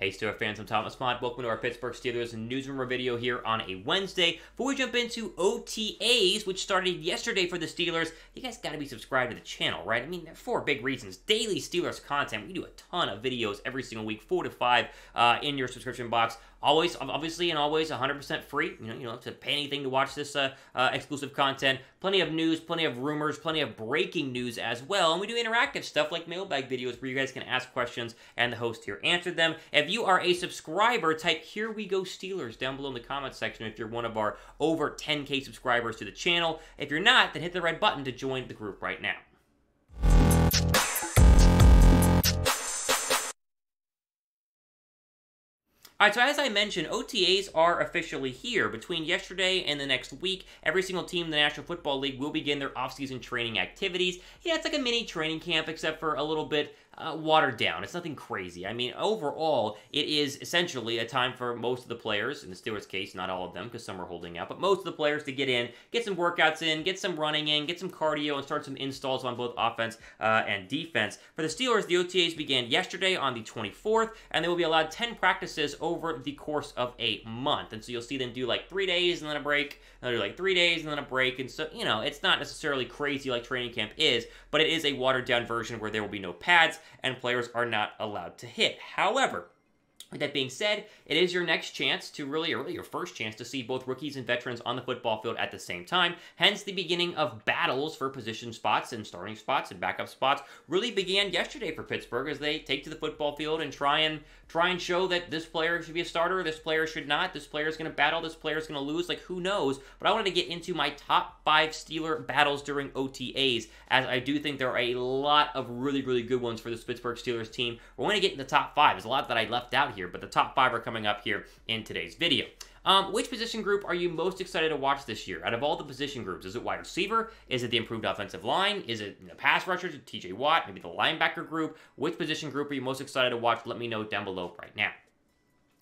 Hey Steelers fans, I'm Thomas Mott. Welcome to our Pittsburgh Steelers newsroom video here on a Wednesday. Before we jump into OTAs, which started yesterday for the Steelers, you guys got to be subscribed to the channel, right? I mean, there are four big reasons. Daily Steelers content. We do a ton of videos every single week, 4 to 5 in your subscription box. Always, obviously, and always 100% free. You don't have to pay anything to watch this exclusive content. Plenty of news, plenty of rumors, plenty of breaking news as well. And we do interactive stuff like mailbag videos where you guys can ask questions and the host here answer them. If you are a subscriber, type "Here we go Steelers" down below in the comments section if you're one of our over 10K subscribers to the channel. If you're not, then hit the red button to join the group right now. All right, so as I mentioned, OTAs are officially here. Between yesterday and the next week, every single team in the National Football League will begin their offseason training activities. Yeah, it's like a mini training camp, except for a little bit watered down. It's nothing crazy. I mean, overall, it is essentially a time for most of the players, in the Steelers' case, not all of them, because some are holding out, but most of the players to get in, get some workouts in, get some running in, get some cardio, and start some installs on both offense and defense. For the Steelers, the OTAs began yesterday on the 24th, and they will be allowed 10 practices over the course of a month. And so you'll see them do like 3 days and then a break, and they'll do like 3 days and then a break. And so, you know, it's not necessarily crazy like training camp is, but it is a watered down version where there will be no pads and players are not allowed to hit. However, with that being said, it is your next chance to really your first chance to see both rookies and veterans on the football field at the same time. Hence, the beginning of battles for position spots and starting spots and backup spots really began yesterday for Pittsburgh as they take to the football field and try and show that this player should be a starter, this player should not, this player is going to battle, this player is going to lose, like who knows. But I wanted to get into my top 5 Steeler battles during OTAs, as I do think there are a lot of really, really good ones for this Pittsburgh Steelers team. We're going to get in the top 5. There's a lot that I left out here, but the top 5 are coming up here in today's video. Which position group are you most excited to watch this year? Out of all the position groups, is it wide receiver? Is it the improved offensive line? Is it the pass rushers, TJ Watt, maybe the linebacker group? Which position group are you most excited to watch? Let me know down below right now.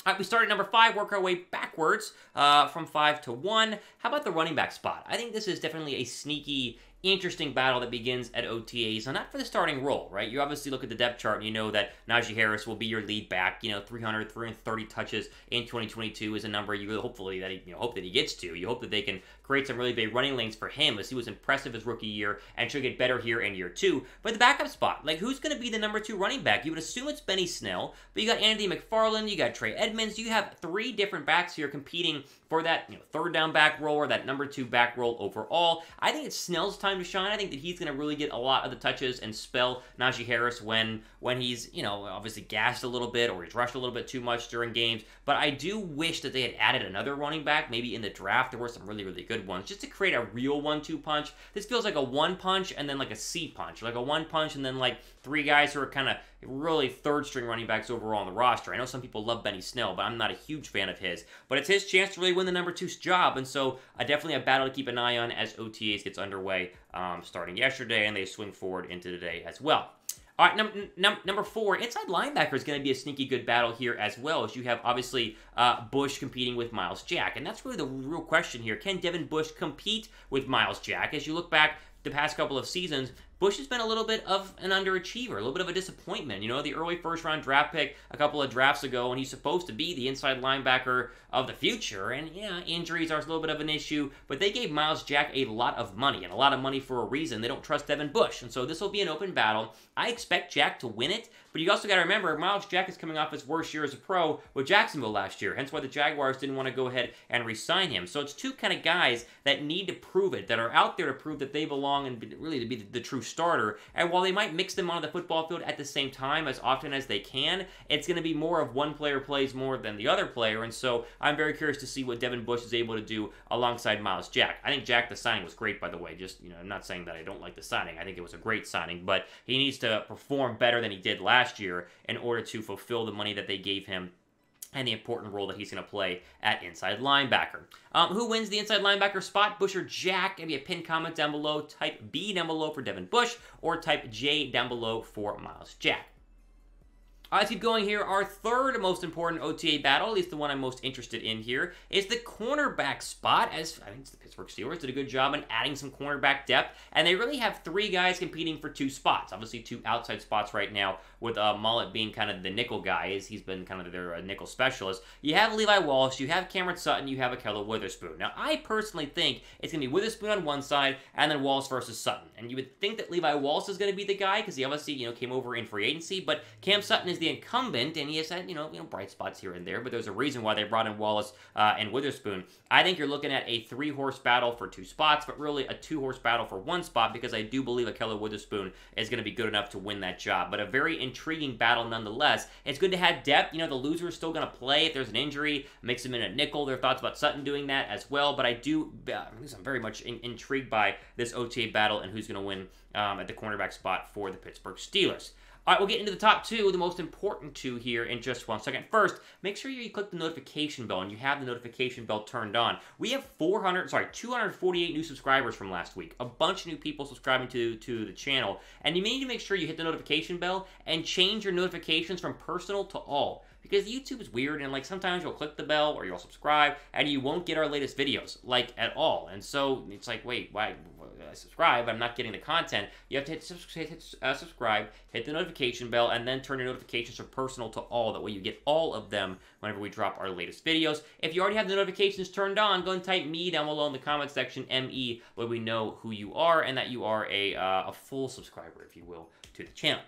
All right, we start at number 5, work our way backwards from 5 to 1. How about the running back spot? I think this is definitely a sneaky, interesting battle that begins at OTAs, so not for the starting role, right? You obviously look at the depth chart and you know that Najee Harris will be your lead back. 330 touches in 2022 is a number you really hopefully that hope that he gets to. You hope that they can create some really big running lanes for him, as he was impressive his rookie year and should get better here in year 2. But the backup spot, like who's going to be the number 2 running back? You would assume it's Benny Snell, but you got Anthony McFarland, you got Trey Edmonds, you have 3 different backs here competing for that third down back role or that number 2 back role overall. I think it's Snell's time to shine. I think that he's going to really get a lot of the touches and spell Najee Harris when he's, obviously gassed a little bit or he's rushed a little bit too much during games. But I do wish that they had added another running back. Maybe in the draft there were some really, really good ones just to create a real 1-2 punch. This feels like a 1 punch and then like a C punch. Like a 1 punch and then like 3 guys who are kind of really third-string running backs overall on the roster. I know some people love Benny Snell, but I'm not a huge fan of his. But it's his chance to really win the number 2 job, and so definitely a battle to keep an eye on as OTAs gets underway starting yesterday, and they swing forward into today as well. All right, number 4, inside linebacker is going to be a sneaky good battle here as well, as you have, obviously, Bush competing with Myles Jack. And that's really the real question here. Can Devin Bush compete with Myles Jack? As you look back the past couple of seasons, Bush has been a little bit of an underachiever, a little bit of a disappointment. The early first-round draft pick a couple of drafts ago, and he's supposed to be the inside linebacker of the future. And, yeah, injuries are a little bit of an issue, but they gave Myles Jack a lot of money, and a lot of money for a reason. They don't trust Devin Bush, and so this will be an open battle. I expect Jack to win it, but you also got to remember, Myles Jack is coming off his worst year as a pro with Jacksonville last year, hence why the Jaguars didn't want to go ahead and re-sign him. So it's 2 kind of guys that need to prove it, that are out there to prove that they belong and really to be the true starter. And while they might mix them onto the football field at the same time as often as they can, it's going to be more of one player plays more than the other player. And so I'm very curious to see what Devin Bush is able to do alongside Myles Jack. I think Jack, the signing was great, by the way. Just, I'm not saying that I don't like the signing. I think it was a great signing, but he needs to perform better than he did last year in order to fulfill the money that they gave him and the important role that he's going to play at inside linebacker. Who wins the inside linebacker spot, Bush or Jack? Maybe a pinned comment down below. Type B down below for Devin Bush, or type J down below for Myles Jack. Let's keep going here. Our third most important OTA battle, at least the one I'm most interested in here, is the cornerback spot, as I think the Pittsburgh Steelers did a good job in adding some cornerback depth, and they really have 3 guys competing for 2 spots. Obviously, 2 outside spots right now, with Mullet being kind of the nickel guy, as he's been kind of their nickel specialist. You have Levi Wallace, you have Cameron Sutton, you have Ahkello Witherspoon. Now, I personally think it's going to be Witherspoon on one side, and then Wallace versus Sutton. And you would think that Levi Wallace is going to be the guy, because he obviously, came over in free agency, but Cam Sutton is the incumbent, and he has had, bright spots here and there, but there's a reason why they brought in Wallace and Witherspoon. I think you're looking at a 3-horse battle for 2 spots, but really a 2-horse battle for 1 spot, because I do believe Ahkello Witherspoon is going to be good enough to win that job. But a very intriguing battle nonetheless. It's good to have depth. The loser is still going to play if there's an injury, mix him in at nickel. There are thoughts about Sutton doing that as well, but I'm very much intrigued by this OTA battle and who's going to win at the cornerback spot for the Pittsburgh Steelers. All right, we'll get into the top 2, the most important 2 here in just 1 second. First, make sure you click the notification bell and you have the notification bell turned on. We have 248 new subscribers from last week. A bunch of new people subscribing to the channel. And you may need to make sure you hit the notification bell and change your notifications from personal to all. Because YouTube is weird, and sometimes you'll click the bell or you'll subscribe and you won't get our latest videos at all. And so it's wait, why I subscribe? I'm not getting the content. You have to hit subscribe, hit the notification bell, and then turn your notifications from personal to all. That way you get all of them whenever we drop our latest videos. If you already have the notifications turned on, go and type me down below in the comment section, ME, where we know who you are and that you are a full subscriber, if you will, to the channel.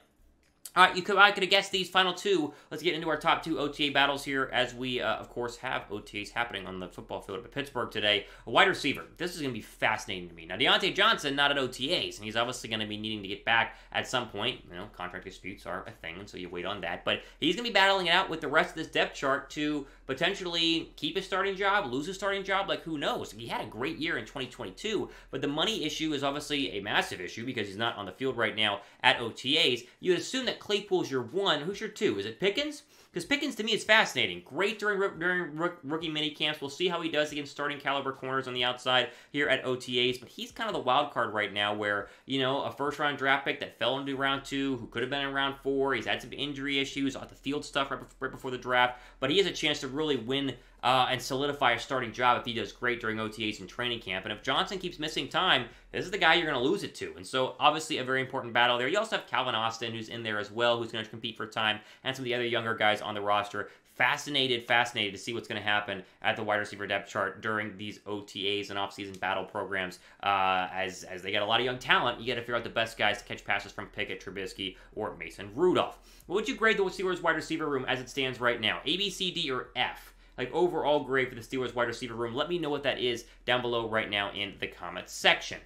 All right, I could have guessed these final 2. Let's get into our top 2 OTA battles here, as we, of course, have OTAs happening on the football field at Pittsburgh today. A wide receiver. This is going to be fascinating to me. Now, Deontay Johnson, not at OTAs, and he's obviously going to be needing to get back at some point. Contract disputes are a thing, and so you wait on that. But he's going to be battling it out with the rest of this depth chart to potentially keep his starting job, lose his starting job, who knows? He had a great year in 2022, but the money issue is obviously a massive issue because he's not on the field right now at OTAs. You'd assume that Claypool's your 1. Who's your 2? Is it Pickens? Because Pickens, to me, is fascinating. Great during rookie minicamps. We'll see how he does against starting caliber corners on the outside here at OTAs. But he's kind of the wild card right now where, a first-round draft pick that fell into round 2, who could have been in round 4. He's had some injury issues, off the field stuff right before the draft. But he has a chance to really win and solidify a starting job if he does great during OTAs and training camp. And if Johnson keeps missing time, this is the guy you're going to lose it to. And so, obviously, a very important battle there. You also have Calvin Austin, who's in there as well, who's going to compete for time, and some of the other younger guys on the roster. Fascinated to see what's going to happen at the wide receiver depth chart during these OTAs and offseason battle programs. As they got a lot of young talent, you got to figure out the best guys to catch passes from Pickett, Trubisky, or Mason Rudolph. What would you grade the Steelers wide receiver room as it stands right now? A, B, C, D, or F? Overall grade for the Steelers wide receiver room. Let me know what that is down below right now in the comments section.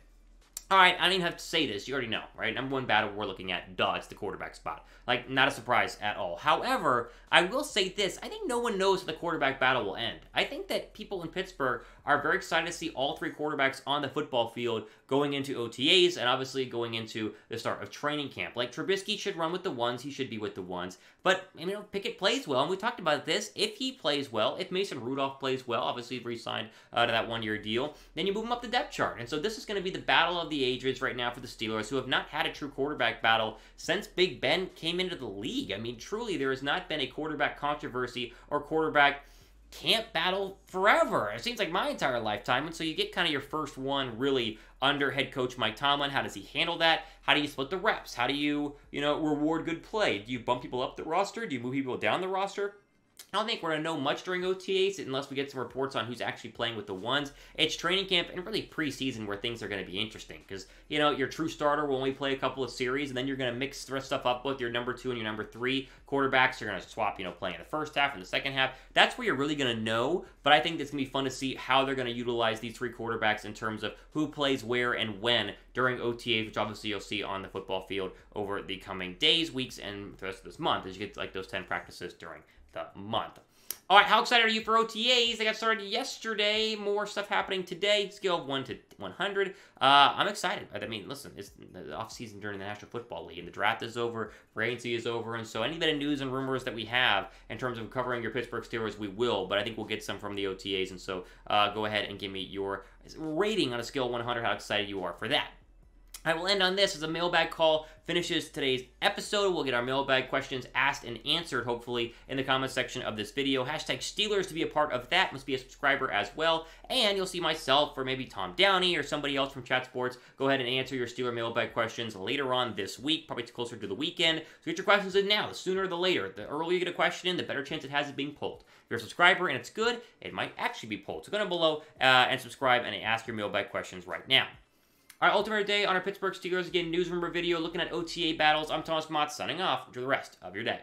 All right, I don't even have to say this. You already know, right? Number 1 battle we're looking at, it's the quarterback spot. Not a surprise at all. However, I will say this. I think no one knows how the quarterback battle will end. I think that people in Pittsburgh are very excited to see all 3 quarterbacks on the football field going into OTAs and obviously going into the start of training camp. Trubisky should run with the 1s. He should be with the 1s. But, Pickett plays well, and we talked about this. If he plays well, if Mason Rudolph plays well, obviously re-signed to that 1-year deal, then you move him up the depth chart. And so this is going to be the battle of the ages right now for the Steelers, who have not had a true quarterback battle since Big Ben came into the league. Truly, there has not been a quarterback controversy or quarterback camp battle forever. It seems like my entire lifetime. And so you get kind of your first one really under head coach Mike Tomlin. How does he handle that? How do you split the reps? How do you, reward good play? Do you bump people up the roster? Do you move people down the roster? I don't think we're going to know much during OTAs unless we get some reports on who's actually playing with the 1s. It's training camp and really preseason where things are going to be interesting because, your true starter will only play a couple of series and then you're going to mix the stuff up with your number 2 and your number 3 quarterbacks. You're going to swap, playing in the first half and the second half. That's where you're really going to know, but I think it's going to be fun to see how they're going to utilize these 3 quarterbacks in terms of who plays where and when during OTAs, which obviously you'll see on the football field over the coming days, weeks, and the rest of this month as you get those 10 practices during the month. All right, how excited are you for OTAs? They got started yesterday. More stuff happening today. Scale of 1 to 100. I'm excited. Listen, it's the off-season during the National Football League, and the draft is over, free agency is over, and so any bit of news and rumors that we have in terms of covering your Pittsburgh Steelers, we will, but I think we'll get some from the OTAs, and so go ahead and give me your rating on a scale of 100, how excited you are for that. I will end on this as a mailbag call finishes today's episode. We'll get our mailbag questions asked and answered, hopefully, in the comment section of this video. Hashtag Steelers to be a part of that. Must be a subscriber as well. And you'll see myself or maybe Tom Downey or somebody else from Chat Sports go ahead and answer your Steeler mailbag questions later on this week, probably closer to the weekend. So get your questions in now. The sooner the later. The earlier you get a question in, the better chance it has of being pulled. If you're a subscriber and it's good, it might actually be pulled. So go down below and subscribe and ask your mailbag questions right now. All right, ultimate day on our Pittsburgh Steelers. Again, newsroom video looking at OTA battles. I'm Thomas Mott signing off. Enjoy the rest of your day.